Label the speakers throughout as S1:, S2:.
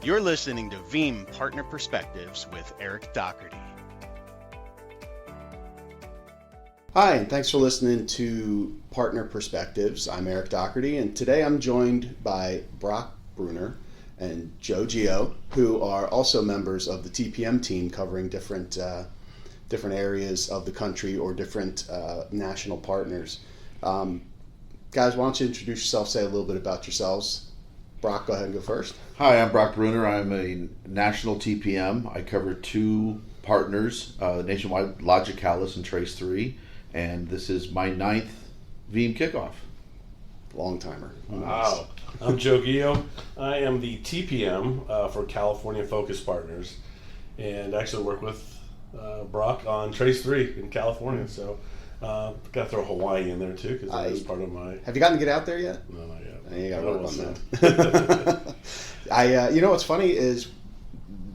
S1: You're listening to Veeam Partner Perspectives with Eric Doherty.
S2: Hi, and thanks for listening to Partner Perspectives. I'm Eric Doherty, and today I'm joined by Bruner and Joe Ghio, who are also members of the TPM team covering different areas of the country or different national partners. Guys, why don't you introduce yourself, say a little bit about yourselves. Brock, go ahead and go first.
S3: Hi, I'm Brock Bruner. I'm a national TPM. I cover two partners, nationwide, Logicalis and Trace3, and this is my 9th Veeam kickoff.
S2: Long timer.
S4: Wow. I'm Joe Ghio. I am the TPM for California Focus Partners, and actually work with Brock on Trace3 in California. So got to throw Hawaii in there too, because that is part of my.
S2: Have you gotten to get out there yet?
S4: No, not yet.
S2: You got to work on that. You know what's funny is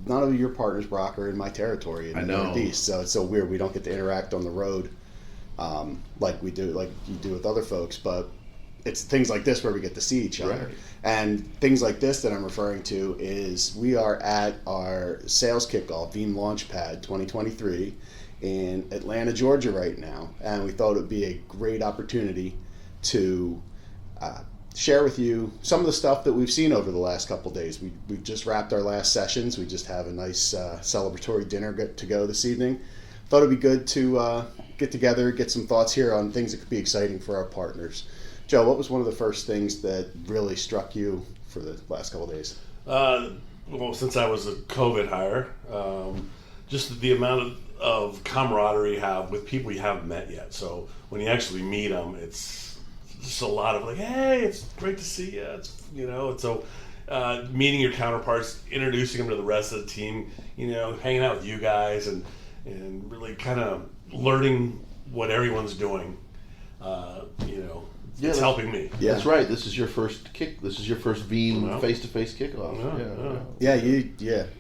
S2: none of your partners, Brock, are in my territory in the Northeast, so it's so weird. We don't get to interact on the road like you do with other folks, but it's things like this where we get to see each other.
S3: Right.
S2: And things like this that I'm referring to is we are at our sales kickoff, Veeam Launchpad 2023 in Atlanta, Georgia right now, and we thought it would be a great opportunity to share with you some of the stuff that we've seen over the last couple of days. We've just wrapped our last sessions. We just have a nice celebratory dinner to go this evening. Thought it'd be good to get together, get some thoughts here on things that could be exciting for our partners. Joe, what was one of the first things that really struck you for the last couple of days?
S4: Well, since I was a COVID hire, just the amount of camaraderie you have with people you haven't met yet. So when you actually meet them, it's just a lot of like, hey, it's great to see you. It's, and so meeting your counterparts, introducing them to the rest of the team, hanging out with you guys, and really kind of learning what everyone's doing. It's helping me.
S3: Yeah. That's right. This is your first Veeam face-to-face kickoff.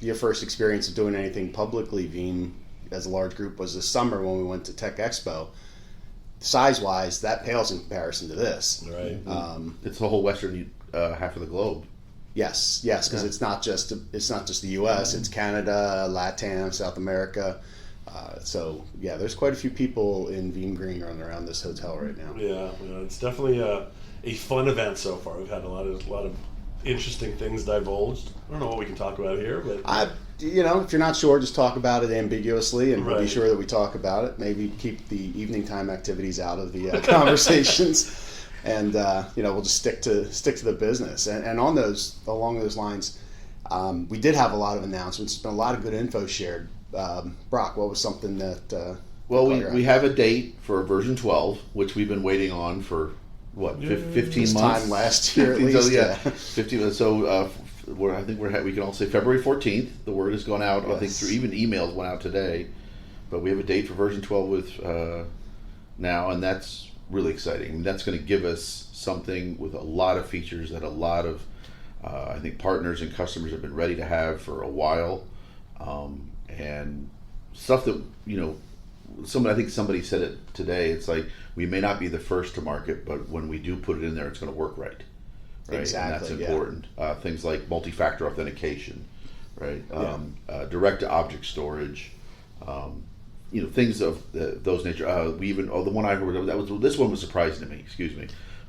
S2: Your first experience of doing anything publicly, Veeam, as a large group, was this summer when we went to Tech Expo. Size-wise, that pales in comparison to this.
S4: Right.
S3: It's the whole western half of the globe.
S2: Yes, because it's not just the U.S. It's Canada, LATAM, South America. There's quite a few people in Veeam Green running around this hotel right now.
S4: Yeah, it's definitely a fun event so far. We've had a lot of interesting things divulged. I don't know what we can talk about here, but
S2: if you're not sure, just talk about it ambiguously, and we'll be sure that we talk about it. Maybe keep the evening time activities out of the conversations, and we'll just stick to the business. And along those lines, we did have a lot of announcements. There's been a lot of good info shared. Brock, what was something that?
S3: We have a date for version 12, which we've been waiting on for 15 months.
S2: Time last year at least.
S3: 15. So I think we can all say February 14th. The word has gone out. Yes. I think through even emails went out today, but we have a date for version 12 with now, and that's really exciting. And that's going to give us something with a lot of features that a lot of I think partners and customers have been ready to have for a while. And stuff that, I think somebody said it today, it's like we may not be the first to market, but when we do put it in there, it's going to work right?
S2: Exactly.
S3: And that's important. Things like multi-factor authentication, right? Direct to object storage, things of those nature. The one I heard, this one was surprising to me,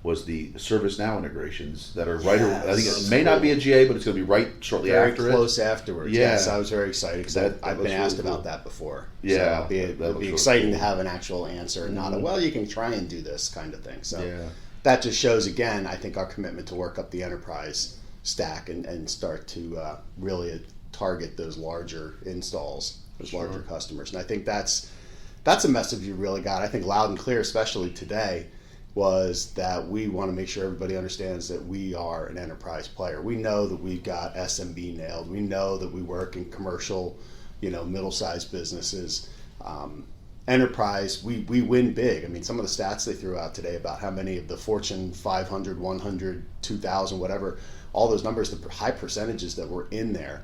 S3: was the ServiceNow integrations that are right. Yes. I think it may not be a GA, but it's going to be right shortly
S2: very
S3: after.
S2: Very close afterwards.
S3: Yeah.
S2: Yes, I was very excited because I've been asked about that before. So it'll be exciting to have an actual answer, and not you can try and do this kind of thing. So that just shows again, I think, our commitment to work up the enterprise stack and start to really target those larger installs, those larger customers. And I think that's a message you really got. I think loud and clear, especially today, was that we want to make sure everybody understands that we are an enterprise player. We know that we've got SMB nailed. We know that we work in commercial, middle-sized businesses. Enterprise, we win big. I mean, some of the stats they threw out today about how many of the Fortune 500, 100, 2,000, whatever, all those numbers, the high percentages that were in there,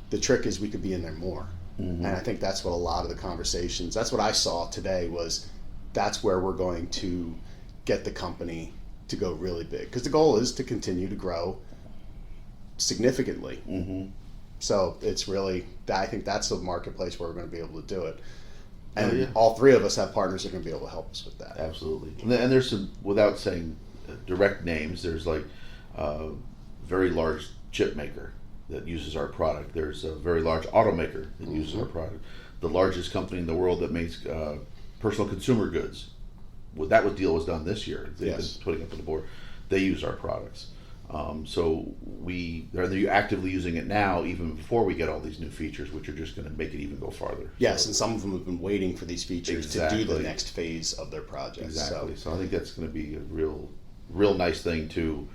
S2: the trick is we could be in there more. Mm-hmm. And I think that's what a lot of the conversations, that's what I saw today was that's where we're going to get the company to go really big. Because the goal is to continue to grow significantly. So it's really, I think that's the marketplace where we're going to be able to do it. And all three of us have partners that are going to be able to help us with that.
S3: Absolutely. And there's some, without saying direct names, there's like a very large chip maker that uses our product. There's a very large automaker that uses our product. The largest company in the world that makes personal consumer goods. Well, that deal was done this year. They've been putting up on the board. They use our products. So they're actively using it now, even before we get all these new features, which are just going to make it even go farther.
S2: Yes, and some of them have been waiting for these features to do the next phase of their project.
S3: Exactly. So I think that's going to be a real nice thing to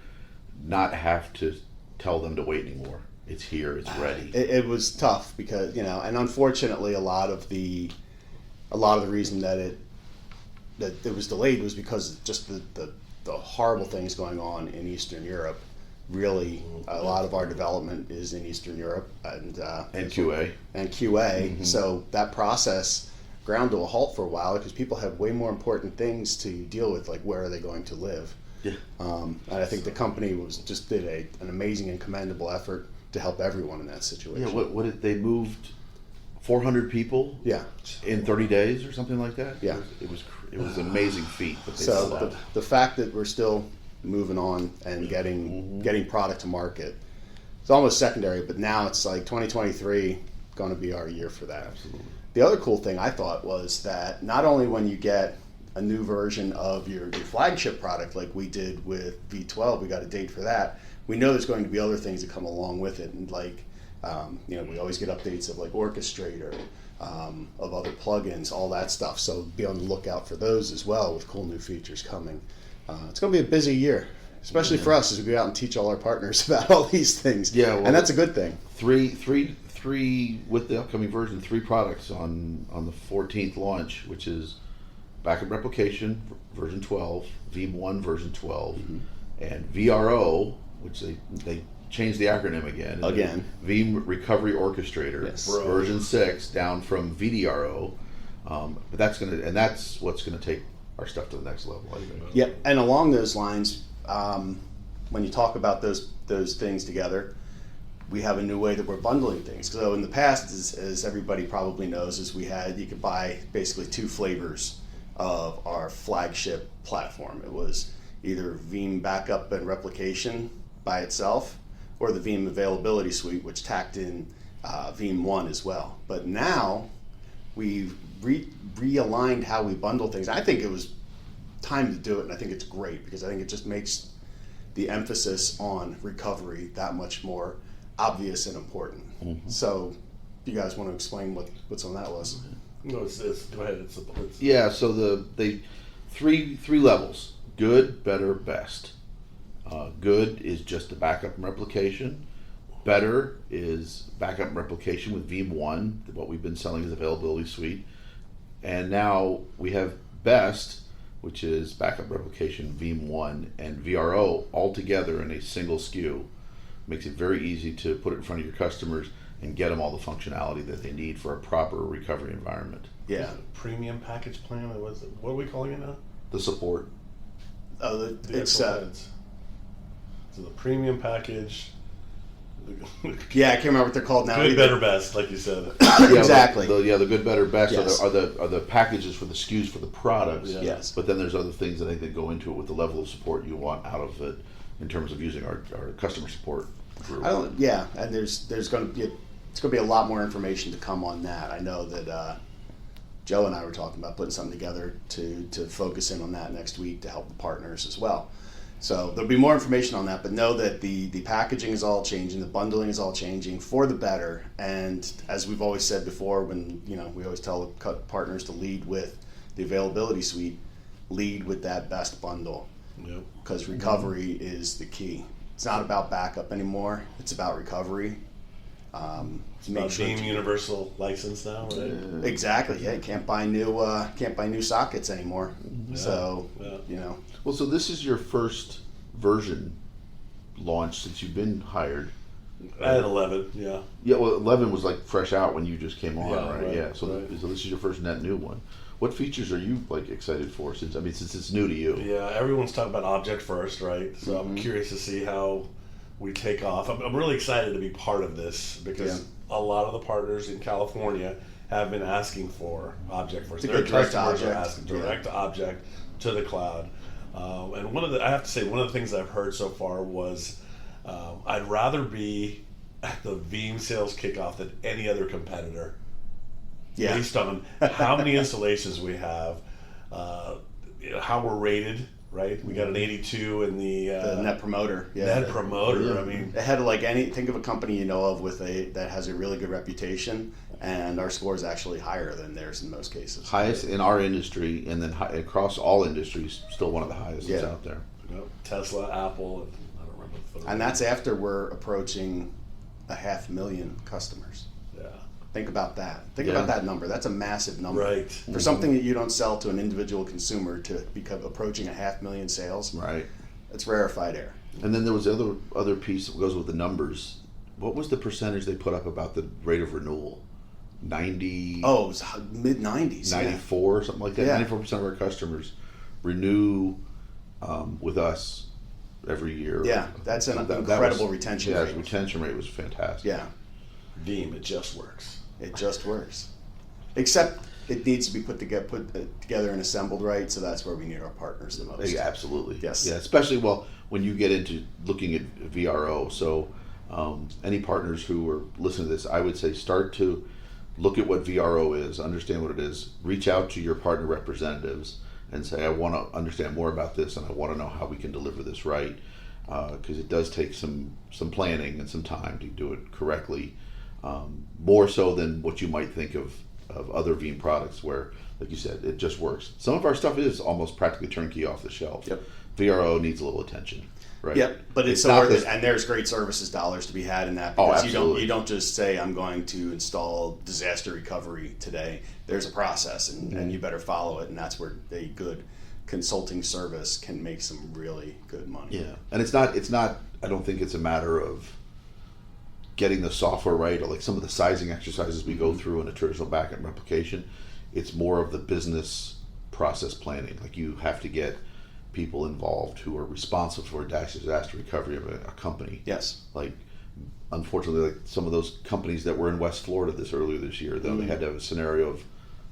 S3: not have to tell them to wait anymore. It's here. It's ready.
S2: It was tough because, and unfortunately, a lot of the reason that it was delayed was because of just the horrible things going on in Eastern Europe. Really, a lot of our development is in Eastern Europe and QA. So that process ground to a halt for a while because people have way more important things to deal with, like where are they going to live. And I think the company did an amazing and commendable effort to help everyone in that situation.
S3: What did they moved 400 people? In 30 days or something like that. It was an amazing feat. But
S2: the fact that we're still moving on and getting product to market, it's almost secondary. But now it's like 2023 going to be our year for that.
S3: Absolutely.
S2: The other cool thing I thought was that not only when you get a new version of your flagship product like we did with V12, we got a date for that. We know there's going to be other things that come along with it, and like we always get updates of like Orchestrator, of other plugins, all that stuff. So be on the lookout for those as well with cool new features coming. It's going to be a busy year, especially for us as we go out and teach all our partners about all these things. And that's a good thing.
S3: Three with the upcoming version, 3 products on the 14th launch, which is Backup Replication version 12, Veeam 1 version 12, and VRO, which they changed the acronym again. Veeam Recovery Orchestrator, version 6, down from VDRO. But that's what's gonna take our stuff to the next level, I think.
S2: Yeah, and along those lines, when you talk about those things together, we have a new way that we're bundling things. So in the past, as everybody probably knows, you could buy basically 2 flavors of our flagship platform. It was either Veeam Backup and Replication by itself, or the Veeam Availability Suite, which tacked in Veeam 1 as well. But now we've realigned how we bundle things. I think it was time to do it, and I think it's great because I think it just makes the emphasis on recovery that much more obvious and important. So, you guys want to explain what's on that list?
S4: No, go ahead.
S3: So they three levels: good, better, best. Good is just the backup and replication. Better is backup and replication with Veeam 1, what we've been selling as Availability Suite. And now we have best, which is backup replication, Veeam 1, and VRO all together in a single SKU. Makes it very easy to put it in front of your customers and get them all the functionality that they need for a proper recovery environment.
S4: Premium package plan? What are we calling it now?
S3: The support.
S4: So the premium package.
S2: I can't remember what they're called now.
S4: Good, better, best, like you said.
S2: Exactly.
S3: The good, better, best are the packages for the SKUs for the products.
S2: Yes.
S3: But then there's other things that I think go into it with the level of support you want out of it in terms of using our customer support group.
S2: And it's going to be a lot more information to come on that. I know that Joe and I were talking about putting something together to focus in on that next week to help the partners as well. So there'll be more information on that, but know that the packaging is all changing, the bundling is all changing for the better. And as we've always said before, when we always tell partners to lead with the Availability Suite, lead with that best bundle. Because recovery is the key. It's not about backup anymore. It's about recovery.
S4: It's about Veeam Universal License now, right?
S2: Exactly. Yeah, you can't buy new sockets anymore. So.
S3: Well, so this is your first version launch since you've been hired.
S4: I had 11. Yeah.
S3: Yeah. Well, 11 was like fresh out when you just came on, right? Yeah. So this is your first net new one. What features are you excited for since it's new to you?
S4: Yeah, everyone's talking about object first, right? So I'm curious to see how we take off. I'm really excited to be part of this because a lot of the partners in California have been asking for object first. Their customers are asking direct to object to the cloud. And I have to say, one of the things I've heard so far was I'd rather be at the Veeam sales kickoff than any other competitor. Yeah. Based on how many installations we have, how we're rated. Right, we got an 82 in the
S2: Net Promoter.
S4: Net Promoter.
S2: Yeah.
S4: I mean,
S2: ahead of think of a company you know of that has a really good reputation, and our score is actually higher than theirs in most cases.
S3: Highest in our industry, and then across all industries, still one of the highest that's out there.
S4: Tesla, Apple, and I don't remember the third.
S2: And that's after we're approaching 500,000 customers. Think about that. Think about that number. That's a massive number.
S4: Right.
S2: For something that you don't sell to an individual consumer to become approaching 500,000 sales.
S3: Right.
S2: It's rarefied air.
S3: And then there was the other piece that goes with the numbers. What was the percentage they put up about the rate of renewal? 90.
S2: Oh, it was mid 90s.
S3: 94 or something like that. 94% of our customers renew with us every year.
S2: Yeah, that's an incredible retention rate.
S3: Yeah, retention rate was fantastic.
S2: Yeah.
S4: Veeam, it just works.
S2: It just works. Except it needs to be put together and assembled right, so that's where we need our partners the most.
S3: Yeah, absolutely.
S2: Yes.
S3: Yeah, especially when you get into looking at VRO. So any partners who are listening to this, I would say start to look at what VRO is, understand what it is, reach out to your partner representatives and say, I want to understand more about this and I want to know how we can deliver this right, because it does take some planning and some time to do it correctly. More so than what you might think of other Veeam products where, like you said, it just works. Some of our stuff is almost practically turnkey off the shelf.
S2: Yep.
S3: VRO needs a little attention, right?
S2: Yep, but it's worth it, and there's great services dollars to be had in that, because you don't just say, I'm going to install disaster recovery today. There's a process, and you better follow it, and that's where a good consulting service can make some really good money.
S3: Yeah, and it's not. I don't think it's a matter of getting the software right, or like some of the sizing exercises we go through in a traditional backend replication. It's more of the business process planning. Like you have to get people involved who are responsible for disaster recovery of a company.
S2: Yes.
S3: Like, unfortunately, like some of those companies that were in West Florida earlier this year, though, they had to have a scenario of,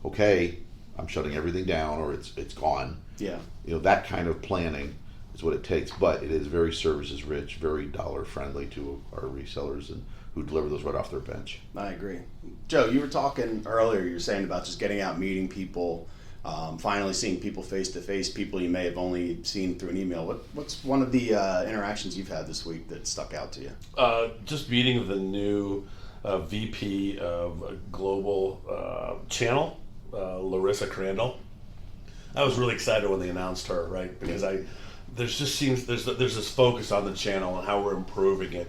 S3: okay, I'm shutting everything down or it's gone.
S2: Yeah.
S3: That kind of planning is what it takes, but it is very services rich, very dollar friendly to our resellers and who deliver those right off their bench.
S2: I agree. Joe, you were talking earlier, you were saying about just getting out, meeting people, finally seeing people face to face, people you may have only seen through an email. What's one of the interactions you've had this week that stuck out to you?
S4: Just meeting the new VP of Global Channel, Larissa Crandall. I was really excited when they announced her, right? Because there's this focus on the channel and how we're improving it.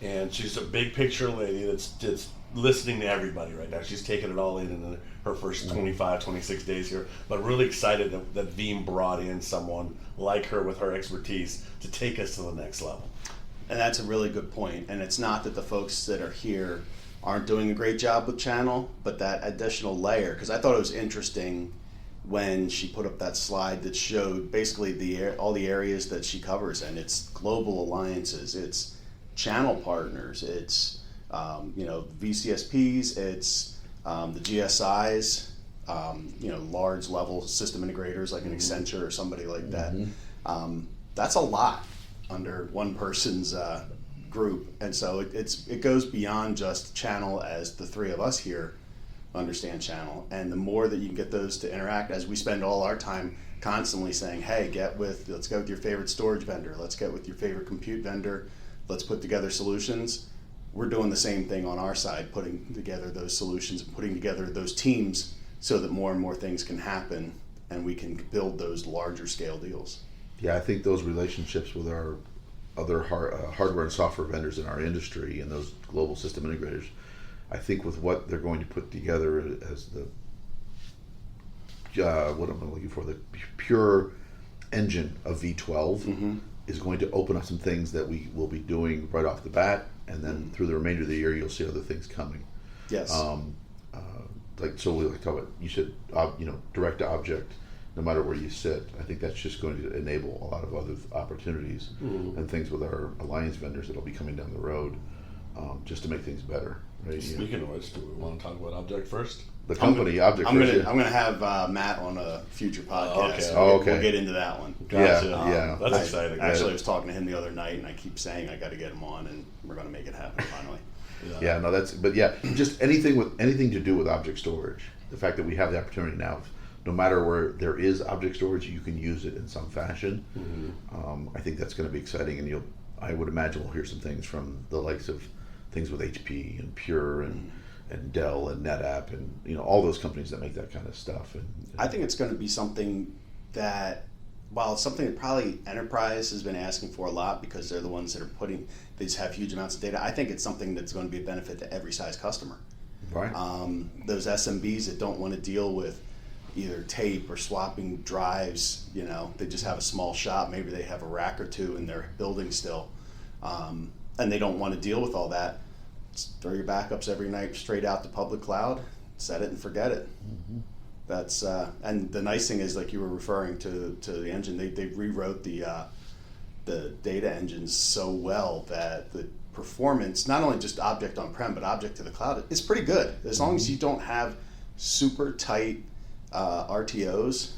S4: And she's a big picture lady that's listening to everybody right now. She's taking it all in her first 25, 26 days here. But really excited that Veeam brought in someone like her with her expertise to take us to the next level.
S2: And that's a really good point. And it's not that the folks that are here aren't doing a great job with channel, but that additional layer, because I thought it was interesting when she put up that slide that showed basically all the areas that she covers, and it's global alliances, it's channel partners, it's VCSPs, it's the GSIs, large level system integrators like an Accenture or somebody like that. That's a lot under one person's group, and so it goes beyond just channel as the three of us here understand channel, and the more that you can get those to interact, as we spend all our time constantly saying, hey, let's go with your favorite storage vendor, let's get with your favorite compute vendor, let's put together solutions. We're doing the same thing on our side, putting together those solutions and putting together those teams so that more and more things can happen and we can build those larger scale deals.
S3: Yeah, I think those relationships with our other hardware and software vendors in our industry and those global system integrators, I think with what they're going to put together as the what I'm looking for, the pure engine of V12 is going to open up some things that we will be doing right off the bat, and then through the remainder of the year you'll see other things coming.
S2: Yes.
S3: You said direct to object no matter where you sit. I think that's just going to enable a lot of other opportunities and things with our alliance vendors that'll be coming down the road, just to make things better. Right?
S4: Speaking of which, do we want to talk about Object first?
S3: The company Object.
S2: I'm gonna have Matt on a future podcast.
S3: Okay.
S2: We'll get into that one.
S4: Gotcha.
S3: Yeah.
S4: That's exciting.
S2: Actually, I was talking to him the other night, and I keep saying I got to get him on, and we're gonna make it happen finally.
S3: Yeah, no, just anything to do with object storage. The fact that we have the opportunity now, no matter where there is object storage, you can use it in some fashion. I think that's going to be exciting, and I would imagine we'll hear some things from the likes of things with HP and Pure and Dell and NetApp and all those companies that make that kind of stuff. And
S2: I think it's going to be something that, while it's something that probably enterprise has been asking for a lot because they're the ones that are they just have huge amounts of data. I think it's something that's going to be a benefit to every size customer.
S3: Right.
S2: Those SMBs that don't want to deal with either tape or swapping drives, they just have a small shop. Maybe they have a rack or two in their building still, and they don't want to deal with all that. Just throw your backups every night straight out to public cloud, set it and forget it. That's and the nice thing is, like you were referring to the engine, they rewrote the data engines so well that the performance, not only just object on-prem, but object to the cloud, is pretty good. As long as you don't have super tight RTOs,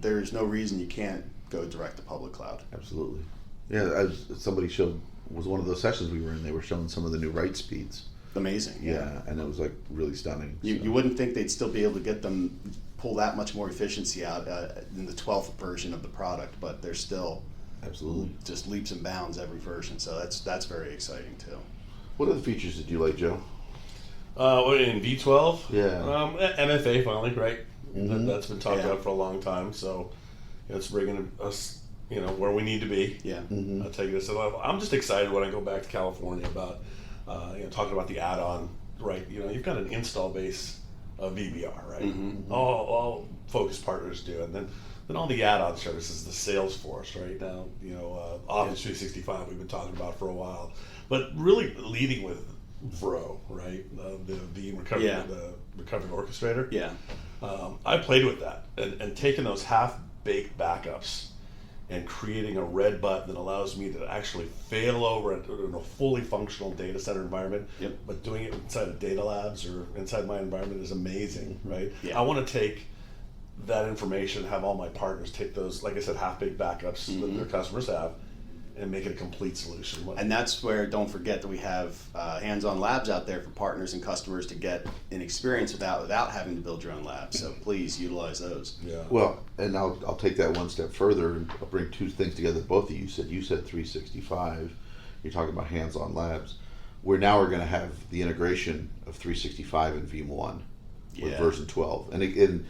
S2: there's no reason you can't go direct to public cloud.
S3: Absolutely. Yeah, as somebody showed, was one of those sessions we were in, they were showing some of the new write speeds.
S2: Amazing.
S3: Yeah, and it was like really stunning.
S2: You wouldn't think they'd still be able to get them, pull that much more efficiency out in the 12th version of the product, but they're still
S3: absolutely
S2: just leaps and bounds every version. So that's very exciting too.
S3: What other features did you like, Joe?
S4: In V12?
S3: Yeah.
S4: MFA finally, right? That's been talked about for a long time, so it's bringing us, where we need to be.
S2: Yeah.
S4: Taking us to the level. I'm just excited when I go back to California about, talking about the add-on, right? You've got an install base of VBR, right? All focus partners do, and then all the add-on services, the Salesforce, right? Now, Office 365 we've been talking about for a while, but really leading with Vro, right? The Veeam the recovery orchestrator.
S2: Yeah.
S4: I played with that and taking those half-baked backups and creating a red button that allows me to actually fail over in a fully functional data center environment, but doing it inside of data labs or inside my environment is amazing, right?
S2: Yeah.
S4: I want to take that information, have all my partners take those, like I said, half-baked backups that their customers have, and make it a complete solution.
S2: And that's where, don't forget that we have hands-on labs out there for partners and customers to get an experience without having to build your own labs. So please utilize those.
S4: Yeah.
S3: Well, and I'll take that one step further and I'll bring two things together. Both of you said 365. You're talking about hands-on labs. We're going to have the integration of 365 and Veeam 1 with version 12. And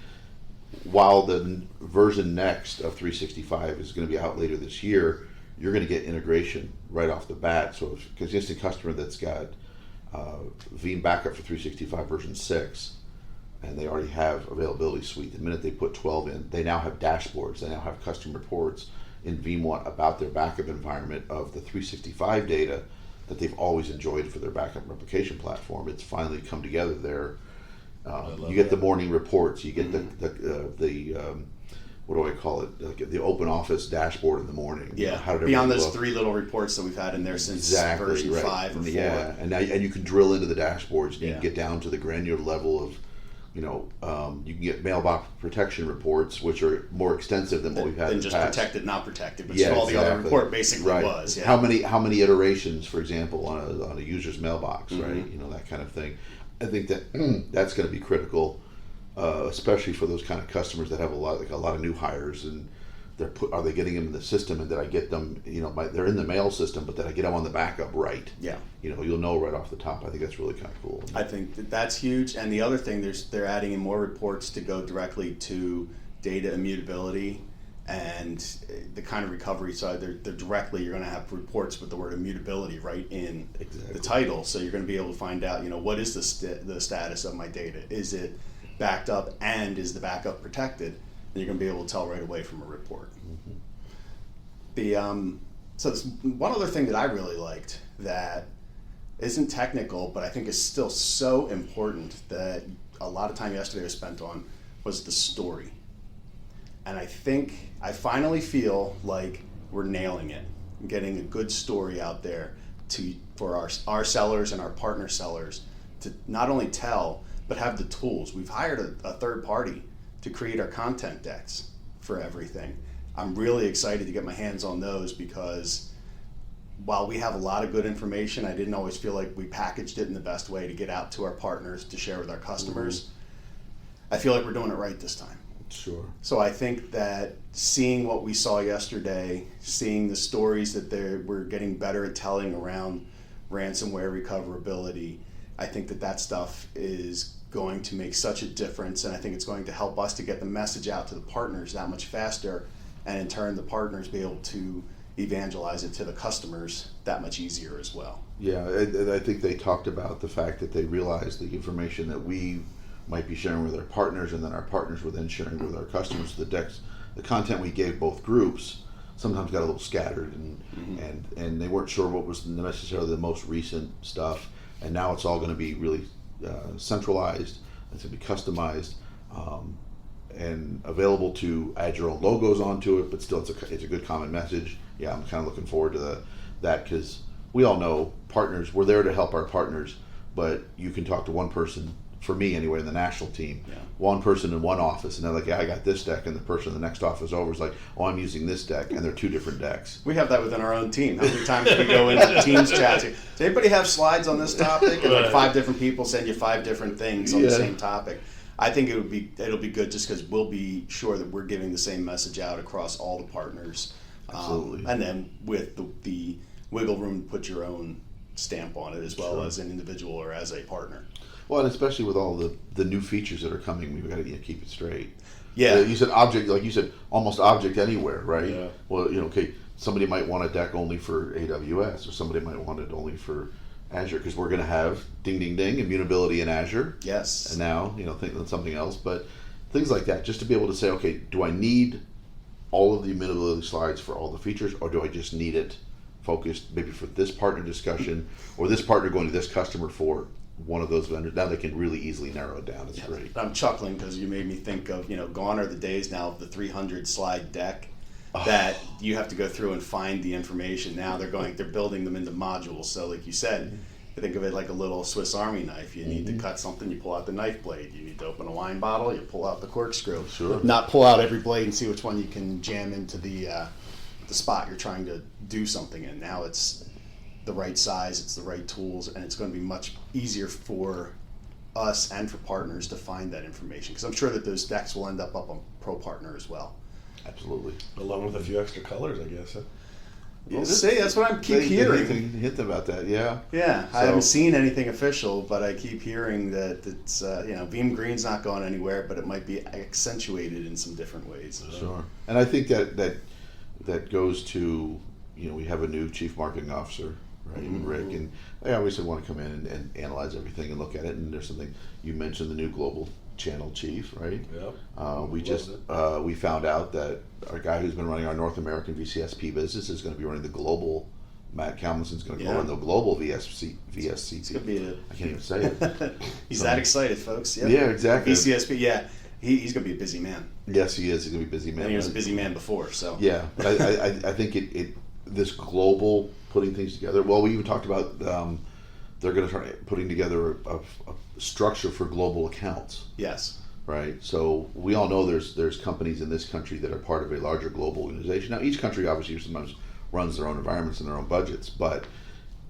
S3: while the version next of 365 is going to be out later this year, you're going to get integration right off the bat. So because it's a customer that's got Veeam backup for 365 version 6, and they already have availability suite, the minute they put 12 in, they now have dashboards. They now have custom reports in Veeam 1 about their backup environment of the 365 data that they've always enjoyed for their backup replication platform. It's finally come together there. You get the morning reports. You get the what do I call it? Like the open office dashboard in the morning.
S2: Yeah.
S3: How did
S2: beyond those
S3: look?
S2: 3 little reports that we've had in there since version 5 or 4.
S3: Yeah, and now you can drill into the dashboards. And you can get down to the granular level of, you can get mailbox protection reports, which are more extensive than what we've had in the
S2: just
S3: past.
S2: protected, not protected, which is all the other report basically was. Yeah.
S3: How many iterations, for example, on a user's mailbox, right? That kind of thing. I think that that's going to be critical, especially for those kind of customers that have a lot of new hires, and are they getting them in the system, and did I get them? They're in the mail system, but did I get them on the backup right?
S2: Yeah.
S3: You'll know right off the top. I think that's really kind of cool.
S2: I think that's huge. And the other thing, they're adding in more reports to go directly to data immutability and the kind of recovery side. They're directly, you're going to have reports with the word immutability right in the title. So you're going to be able to find out, what is the status of my data? Is it backed up, and is the backup protected? And you're going to be able to tell right away from a report. So one other thing that I really liked that isn't technical, but I think is still so important that a lot of time yesterday was spent on, was the story. And I think, I finally feel like we're nailing it, getting a good story out there for our sellers and our partner sellers to not only tell, but have the tools. We've hired a third party to create our content decks for everything. I'm really excited to get my hands on those, because while we have a lot of good information, I didn't always feel like we packaged it in the best way to get out to our partners, to share with our customers. I feel like we're doing it right this time.
S3: Sure.
S2: So I think that seeing what we saw yesterday, seeing the stories that we're getting better at telling around ransomware recoverability, I think that stuff is going to make such a difference, and I think it's going to help us to get the message out to the partners that much faster, and in turn the partners be able to evangelize it to the customers that much easier as well.
S3: Yeah, and I think they talked about the fact that they realized the information that we might be sharing with our partners, and then our partners were then sharing with our customers. The decks, the content we gave both groups sometimes got a little scattered, and they weren't sure what was necessarily the most recent stuff. And now it's all going to be really centralized. It's going to be customized and available to add your own logos onto it, but still it's a good common message. Yeah, I'm kind of looking forward to that, because we all know partners, we're there to help our partners, but you can talk to one person, for me anyway, in the national team, one person in one office, and they're like, yeah, I got this deck, and the person in the next office over is like, oh, I'm using this deck, and they're two different decks.
S2: We have that within our own team. How many times we go into Teams chats? Does anybody have slides on this topic? And like 5 different people send you 5 different things on the same topic. I think it'll be good, just because we'll be sure that we're giving the same message out across all the partners.
S3: Absolutely.
S2: And then with the wiggle room to put your own stamp on it, as well as an individual or as a partner.
S3: Well, and especially with all the new features that are coming, we've got to keep it straight.
S2: Yeah.
S3: You said object, like you said, almost object anywhere, right?
S4: Yeah.
S3: Well, okay, somebody might want a deck only for AWS, or somebody might want it only for Azure, because we're going to have ding, ding, ding, immutability in Azure.
S2: Yes.
S3: And now, think that's something else, but things like that, just to be able to say, okay, do I need all of the immutability slides for all the features, or do I just need it focused maybe for this partner discussion, or this partner going to this customer for one of those vendors? Now they can really easily narrow it down. It's great.
S2: I'm chuckling because you made me think of, gone are the days now of the 300 slide deck that you have to go through and find the information. Now they're building them into modules. So like you said, I think of it like a little Swiss Army knife. You need to cut something, you pull out the knife blade. You need to open a wine bottle, you pull out the corkscrew.
S3: Sure.
S2: Not pull out every blade and see which one you can jam into the spot you're trying to do something in. Now it's the right size, it's the right tools, and it's going to be much easier for us and for partners to find that information, because I'm sure that those decks will end up on Pro Partner as well.
S3: Absolutely.
S4: Along with a few extra colors, I guess. Huh?
S2: We'll see. That's what I keep hearing.
S3: Hint about that, yeah.
S2: Yeah, I haven't seen anything official, but I keep hearing that it's Veeam Green's not going anywhere, but it might be accentuated in some different ways.
S3: Sure. And I think that goes to, we have a new chief marketing officer, right, Rick, and they obviously want to come in and analyze everything and look at it. And there's something you mentioned, the new global channel chief, right?
S4: Yeah.
S3: We found out that our guy who's been running our North American VCSP business is going to be running the global. Matt Kalmanson's going to go run the global VSCP.
S2: It's going to be
S3: I can't even say it.
S2: He's that excited, folks. Yep.
S3: Yeah, exactly.
S2: VCSP. Yeah, he's going to be a busy man.
S3: Yes, he is. He's going to be a busy man.
S2: And he was a busy man before, so.
S3: Yeah, but I think it this global putting things together. Well, we even talked about they're going to start putting together a structure for global accounts.
S2: Yes.
S3: Right. So we all know there's companies in this country that are part of a larger global organization. Now, each country obviously sometimes runs their own environments and their own budgets, but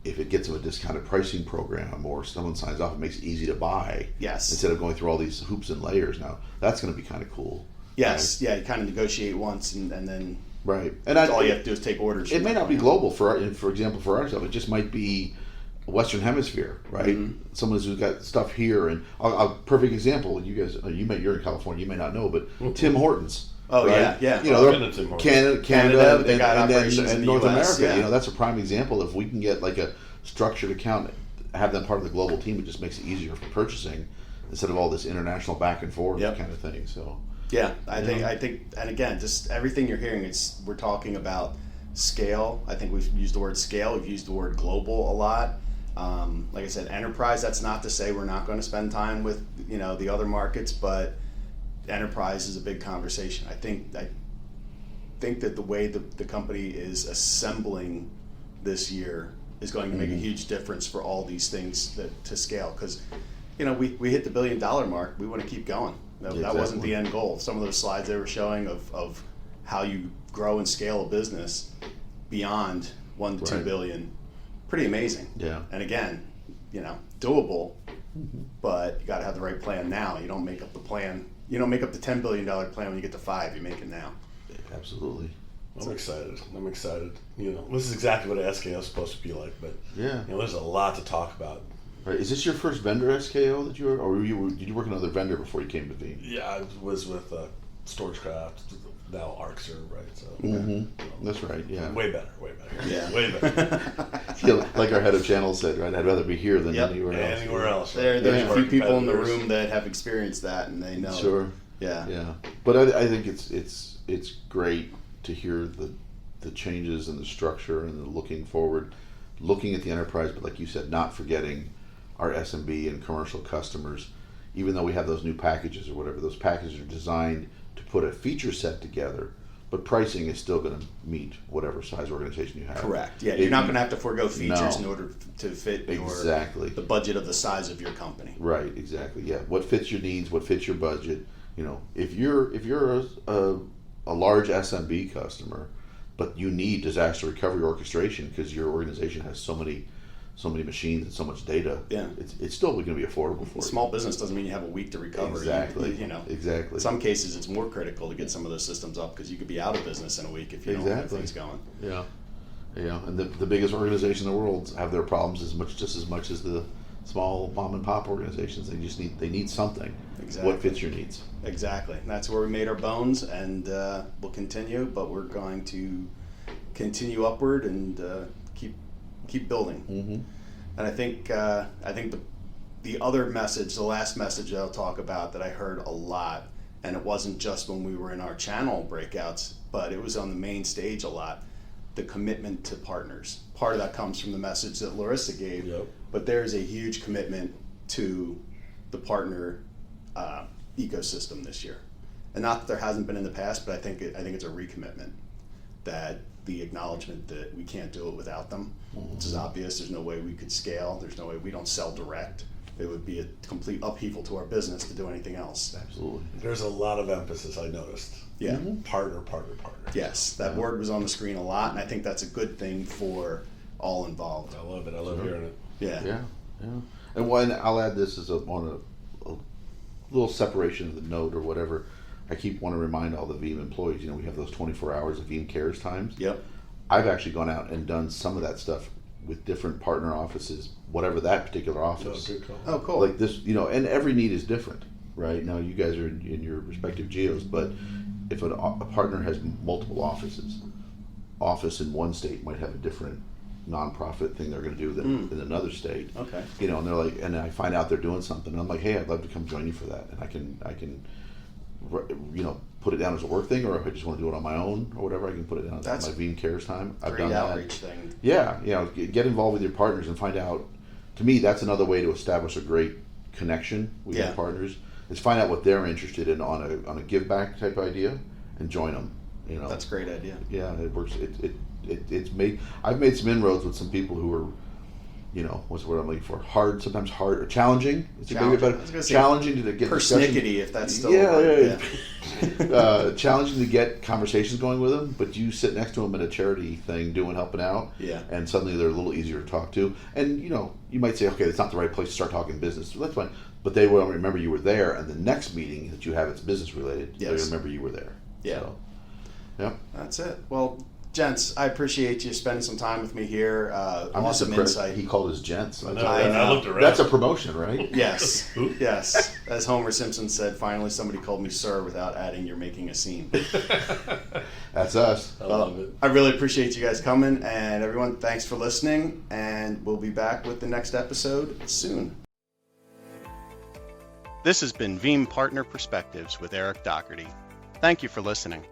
S3: if it gets them a discounted pricing program or someone signs off, it makes it easy to buy.
S2: Yes.
S3: Instead of going through all these hoops and layers. Now, that's going to be kind of cool.
S2: Yes.
S3: Right?
S2: Yeah. You kind of negotiate once and then.
S3: Right. And
S2: all you have to do is take orders.
S3: It may not be global for example, for ourselves. It just might be Western Hemisphere, right? Someone who's got stuff here, and a perfect example. You guys, you're in California. You may not know, but Tim Hortons.
S2: Oh,
S3: right?
S2: yeah.
S3: Canada, and North
S2: US,
S3: America.
S2: yeah.
S3: That's a prime example. If we can get like a structured account, have them part of the global team, it just makes it easier for purchasing instead of all this international back and forth kind of thing. So. Yeah,
S2: I think, and again, just everything you're hearing, we're talking about scale. I think we've used the word scale. We've used the word global a lot. Like I said, enterprise. That's not to say we're not going to spend time with the other markets, but enterprise is a big conversation. I think that the way the company is assembling this year is going to make a huge difference for all these things to scale. Because, we hit the $1 billion mark. We want to keep going. That wasn't the end goal. Some of those slides they were showing of how you grow and scale a business beyond 1 to 2 billion, pretty amazing.
S3: Yeah.
S2: And again, doable, but you got to have the right plan now. You don't make up the plan. You don't make up the $10 billion plan when you get to 5. You make it now.
S3: Absolutely.
S4: I'm excited. This is exactly what SKO is supposed to be like. But there's a lot to talk about.
S3: Right. Is this your first vendor SKO that you were, or did you work with another vendor before you came to Veeam?
S4: Yeah, I was with StorageCraft, now ArcServe, right? So
S3: that's right. Yeah.
S4: Way better.
S2: Yeah.
S4: Way better.
S3: Like our head of channel said, right? I'd rather be here than anywhere else.
S4: Anywhere else.
S2: There's a few people in the room that have experienced that, and they know.
S3: Sure.
S2: Yeah.
S3: Yeah. But I think it's great to hear the changes and the structure and the looking forward, looking at the enterprise, but like you said, not forgetting our SMB and commercial customers. Even though we have those new packages or whatever, those packages are designed to put a feature set together, but pricing is still going to meet whatever size organization you have.
S2: Correct. Yeah, you're not going to have to forego features in order to fit the budget of the size of your company.
S3: Right. Exactly. Yeah. What fits your needs? What fits your budget? If you're a large SMB customer, but you need disaster recovery orchestration because your organization has so many machines and so much data. Yeah, it's still going to be affordable for you.
S2: Small business doesn't mean you have a week to recover.
S3: Exactly. Exactly.
S2: In some cases, it's more critical to get some of those systems up because you could be out of business in a week if you don't have things going.
S3: Yeah. Yeah, and the biggest organizations in the world have their problems just as much as the small mom and pop organizations. They need something.
S2: Exactly.
S3: What fits your needs.
S2: Exactly. And that's where we made our bones, and we'll continue. But we're going to continue upward and keep building. And I think the other message, the last message that I'll talk about that I heard a lot, and it wasn't just when we were in our channel breakouts, but it was on the main stage a lot. The commitment to partners. Part of that comes from the message that Larissa gave.
S4: Yep.
S2: But there is a huge commitment to the partner ecosystem this year, and not that there hasn't been in the past, but I think it's a recommitment. That the acknowledgement that we can't do it without them, which is obvious. There's no way we could scale. There's no way we don't sell direct. It would be a complete upheaval to our business to do anything else.
S3: Absolutely.
S4: There's a lot of emphasis I noticed.
S2: Yeah.
S4: Partner.
S2: Yes, that word was on the screen a lot, and I think that's a good thing for all involved.
S4: I love it. I love hearing it.
S2: Yeah.
S3: Yeah. And I'll add this as on a little separation of the note or whatever. I want to remind all the Veeam employees, we have those 24 hours of Veeam Cares times.
S2: Yep.
S3: I've actually gone out and done some of that stuff with different partner offices, whatever that particular office.
S2: Oh, cool.
S3: Like this, and every need is different, right? Now you guys are in your respective geos, but if a partner has multiple offices, office in one state might have a different nonprofit thing they're going to do than in another state.
S2: Okay.
S3: And they're like, and I find out they're doing something, and I'm like, hey, I'd love to come join you for that, and I can put it down as a work thing, or if I just want to do it on my own or whatever, I can put it down as my Veeam Cares time. I've done that.
S2: Great outreach thing.
S3: Yeah, get involved with your partners and find out. To me, that's another way to establish a great connection with your partners. Is find out what they're interested in on a give back type idea and join them.
S2: That's a great idea.
S3: Yeah, it works. I've made some inroads with some people who are, what's the word I'm looking for? Sometimes hard or challenging. Challenging to get
S2: persnickety, if that's still
S3: challenging to get conversations going with them. But you sit next to them at a charity thing, helping out, and suddenly they're a little easier to talk to. And you might say, okay, that's not the right place to start talking business. So that's fine. But they will remember you were there, and the next meeting that you have, it's business related. Yes. They'll remember you were there.
S2: Yeah.
S3: So, yeah.
S2: That's it. Well, gents, I appreciate you spending some time with me here. Awesome insight.
S3: He called us gents.
S4: I looked around.
S3: That's a promotion, right?
S2: Yes. Yes. As Homer Simpson said, finally somebody called me sir without adding "you're making a scene."
S3: That's us.
S4: I love it.
S2: I really appreciate you guys coming, and everyone, thanks for listening, and we'll be back with the next episode soon.
S1: This has been Veeam Partner Perspectives with Eric Doherty. Thank you for listening.